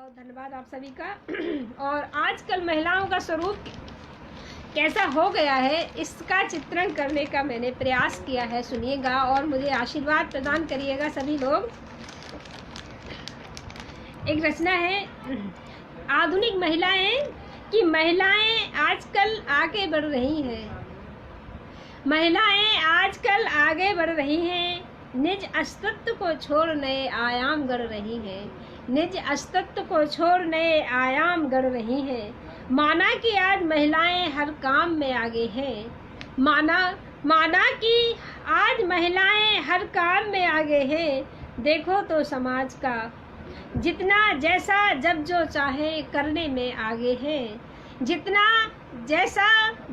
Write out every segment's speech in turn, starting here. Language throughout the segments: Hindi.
बहुत धन्यवाद आप सभी का। और आजकल महिलाओं का स्वरूप कैसा हो गया है इसका चित्रण करने का मैंने प्रयास किया है। सुनिएगा और मुझे आशीर्वाद प्रदान करिएगा सभी लोग। एक रचना है आधुनिक महिलाएं कि महिलाएं आजकल आगे बढ़ रही हैं। महिलाएं आजकल आगे बढ़ रही हैं, निज अस्तित्व को छोड़ नए आयाम गढ़ रही हैं। निज अस्तित्व को छोड़ नए आयाम गढ़ रही हैं। माना कि आज महिलाएं हर काम में आगे हैं। माना कि आज महिलाएं हर काम में आगे हैं। देखो तो समाज का जितना जैसा जब जो चाहे करने में आगे हैं। जितना जैसा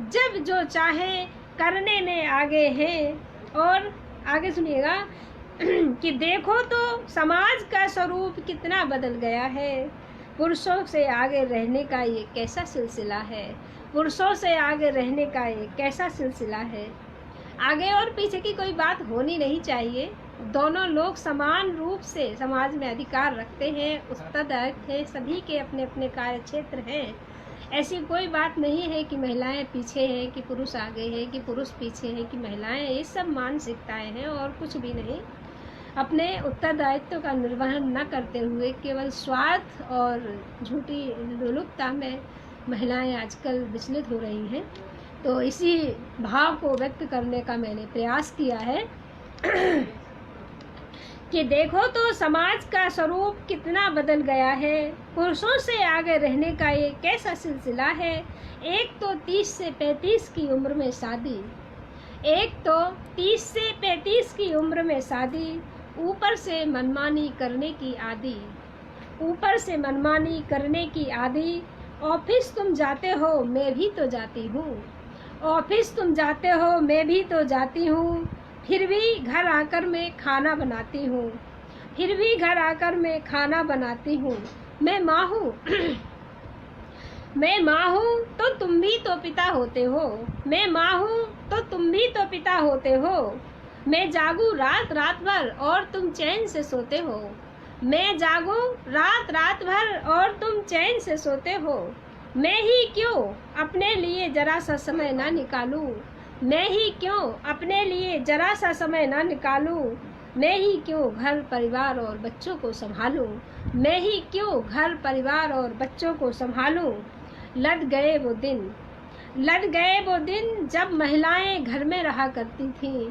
जब जो चाहे करने में आगे हैं। और आगे सुनिएगा कि देखो तो समाज का स्वरूप कितना बदल गया है। पुरुषों से आगे रहने का ये कैसा सिलसिला है। पुरुषों से आगे रहने का ये कैसा सिलसिला है। आगे और पीछे की कोई बात होनी नहीं चाहिए। दोनों लोग समान रूप से समाज में अधिकार रखते हैं, उत्तरदायित्व है, सभी के अपने अपने कार्य क्षेत्र हैं। ऐसी कोई बात नहीं है कि महिलाएं पीछे हैं कि पुरुष आगे हैं कि पुरुष पीछे हैं कि महिलाएं, ये सब मानसिकताएं हैं और कुछ भी नहीं। अपने उत्तरदायित्व का निर्वहन न करते हुए केवल स्वार्थ और झूठी लोलुपता में महिलाएं आजकल विचलित हो रही हैं। तो इसी भाव को व्यक्त करने का मैंने प्रयास किया है कि देखो तो समाज का स्वरूप कितना बदल गया है। पुरुषों से आगे रहने का ये कैसा सिलसिला है। एक तो 30 से 35 की उम्र में शादी, एक तो 30 से 35 की उम्र में शादी, ऊपर से मनमानी करने की आदि, ऊपर से मनमानी करने की आदि। ऑफिस तुम जाते हो मैं भी तो जाती हूँ, ऑफिस तुम जाते हो मैं भी तो जाती हूँ। फिर भी घर आकर मैं खाना बनाती हूँ, फिर भी घर आकर मैं खाना बनाती हूँ। मैं माँ हूँ मैं माँ हूँ तो तुम भी तो पिता होते हो। मैं माँ हूँ तो तुम भी तो पिता होते हो। मैं जागूँ रात रात भर और तुम चैन से सोते हो। मैं जागूँ रात रात भर और तुम चैन से सोते हो। मैं ही क्यों अपने लिए जरा सा समय ना निकालूं। मैं ही क्यों अपने लिए जरा सा समय ना निकालूं। मैं ही क्यों घर परिवार और बच्चों को संभालूं। मैं ही क्यों घर परिवार और बच्चों को संभालूं। लट गए वो दिन, लट गए वो दिन जब महिलाएं घर में रहा करती थीं।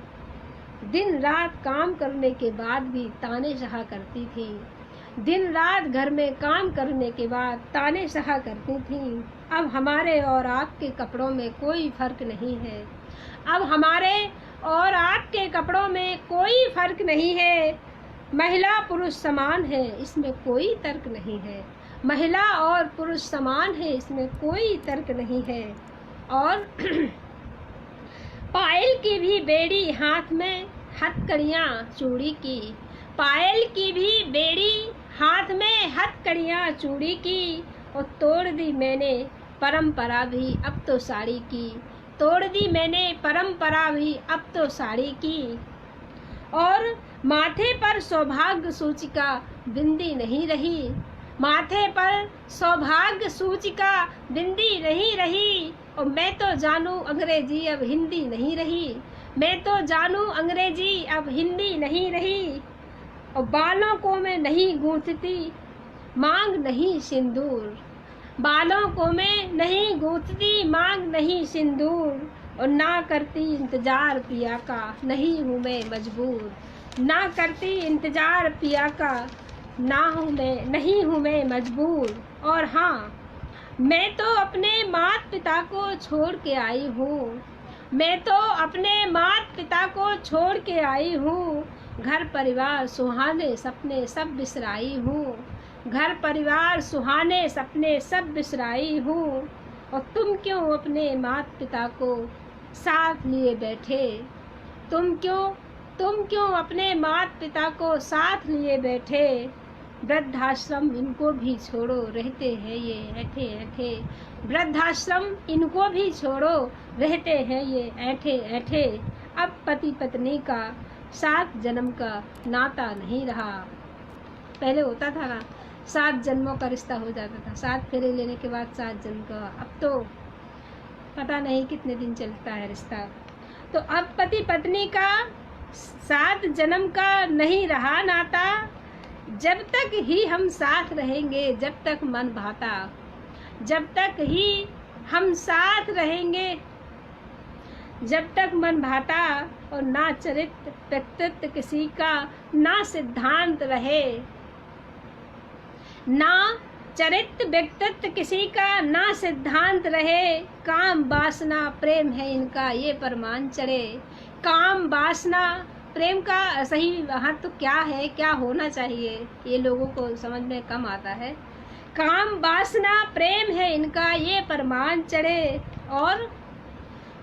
दिन रात काम करने के बाद भी ताने सहा करती थीं। दिन रात घर में काम करने के बाद ताने सहा करती थीं। अब हमारे और आपके कपड़ों में कोई फर्क नहीं है। अब हमारे और आपके कपड़ों में कोई फर्क नहीं है। महिला पुरुष समान है, इसमें कोई तर्क नहीं है। महिला और पुरुष समान है, इसमें कोई तर्क नहीं है। और पायल की भी बेड़ी हाथ में, हथकड़ियाँ चूड़ी की। पायल की भी बेड़ी हाथ में, हथकड़ियाँ चूड़ी की। और तोड़ दी मैंने परंपरा भी अब तो साड़ी की। तोड़ दी मैंने परंपरा भी अब तो साड़ी की। और माथे पर सौभाग्य सूचिका बिंदी नहीं रही। माथे पर सौभाग्य सूचिका बिंदी नहीं रही। और मैं तो जानूं अंग्रेजी अब हिंदी नहीं रही। मैं तो जानूं अंग्रेजी अब हिंदी नहीं रही। और बालों को मैं नहीं गूंथती मांग नहीं सिंदूर। बालों को मैं नहीं गूंथती मांग नहीं सिंदूर। और ना करती इंतजार पिया का नहीं हूँ मैं मजबूर। ना करती इंतजार पिया का नहीं हूँ मैं मजबूर। और हाँ, मैं तो अपने माता पिता को छोड़ के आई हूँ। मैं तो अपने माता पिता को छोड़ के आई हूँ। घर परिवार सुहाने सपने सब बिसराई हूँ। घर परिवार सुहाने सपने सब बिसराई हूँ। और तुम क्यों अपने माता पिता को साथ लिए बैठे। तुम क्यों अपने माता पिता को साथ लिए बैठे। वृद्धाश्रम इनको भी छोड़ो रहते हैं ये ऐठे ऐठे। वृद्धाश्रम इनको भी छोड़ो रहते हैं ये ऐठे ऐठे। अब पति पत्नी का 7 जन्म का नाता नहीं रहा। पहले होता था ना 7 जन्मों का रिश्ता हो जाता था, 7 फेरे लेने के बाद 7 जन्म का। अब तो पता नहीं कितने दिन चलता है रिश्ता। तो अब पति पत्नी का 7 जन्म का नहीं रहा नाता, जब तक ही हम साथ रहेंगे, जब तक मन भाता, जब तक ही हम साथ रहेंगे, जब तक मन भाता। और ना चरित्र व्यक्तित्व किसी का, ना सिद्धांत रहे, ना चरित्र व्यक्तित्व किसी का, ना सिद्धांत रहे। काम वासना प्रेम है इनका, ये परमान चढ़े। काम वासना प्रेम का सही वहाँ तो क्या है, क्या होना चाहिए, ये लोगों को समझ में कम आता है। काम वासना प्रेम है इनका, ये परमान चढ़े। और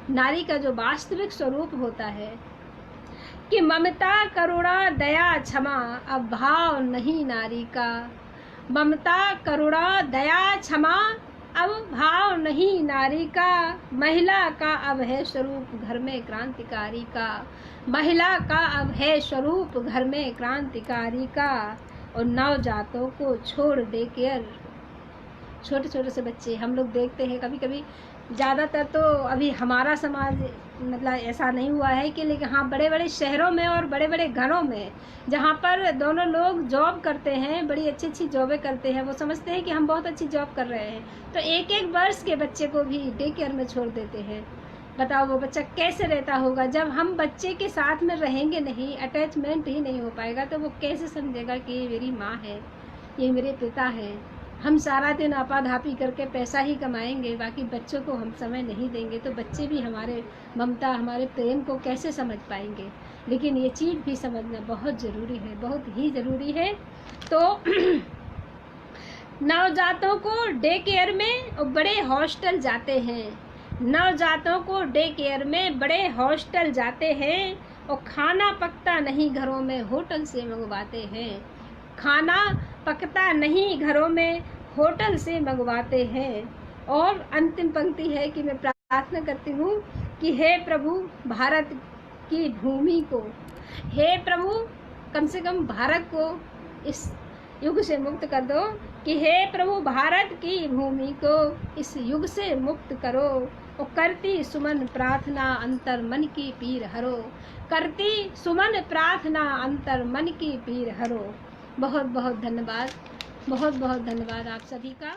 नारी का जो वास्तविक स्वरूप होता है कि ममता करुणा दया क्षमा, अब भाव नहीं नारी का। ममता करुणा दया क्षमा, अब भाव नहीं नारी का। महिला का अब है स्वरूप घर में क्रांतिकारी का, महिला का अब है स्वरूप घर में क्रांतिकारी का। और नवजातों को छोड़ दे केयर, छोटे छोटे से बच्चे हम लोग देखते हैं कभी कभी, ज़्यादातर तो अभी हमारा समाज मतलब ऐसा नहीं हुआ है कि, लेकिन हाँ बड़े बड़े शहरों में और बड़े बड़े घरों में जहाँ पर दोनों लोग जॉब करते हैं, बड़ी अच्छी अच्छी जॉबें करते हैं, वो समझते हैं कि हम बहुत अच्छी जॉब कर रहे हैं, तो 1-1 वर्ष के बच्चे को भी डे केयर में छोड़ देते हैं। बताओ वो बच्चा कैसे रहता होगा? जब हम बच्चे के साथ में रहेंगे नहीं, अटैचमेंट ही नहीं हो पाएगा, तो वो कैसे समझेगा कि ये मेरी माँ है, ये मेरे पिता है। हम सारा दिन आपाधापी करके पैसा ही कमाएंगे, बाकी बच्चों को हम समय नहीं देंगे, तो बच्चे भी हमारे ममता, हमारे प्रेम को कैसे समझ पाएंगे? लेकिन ये चीज़ भी समझना बहुत ज़रूरी है, बहुत ही ज़रूरी है। तो नवजातों को डे केयर में और बड़े हॉस्टल जाते हैं, नवजातों को डे केयर में बड़े हॉस्टल जाते हैं, और खाना पकता नहीं घरों में, होटल से मंगवाते हैं। खाना पकता नहीं घरों में, होटल से मंगवाते हैं। और अंतिम पंक्ति है कि मैं प्रार्थना करती हूँ कि हे प्रभु भारत की भूमि को, हे प्रभु कम से कम भारत को इस युग से मुक्त कर दो, कि हे प्रभु भारत की भूमि को इस युग से मुक्त करो। और करती सुमन प्रार्थना अंतर मन की पीर हरो, करती सुमन प्रार्थना अंतर मन की पीर हरो। बहुत बहुत धन्यवाद, बहुत बहुत धन्यवाद आप सभी का।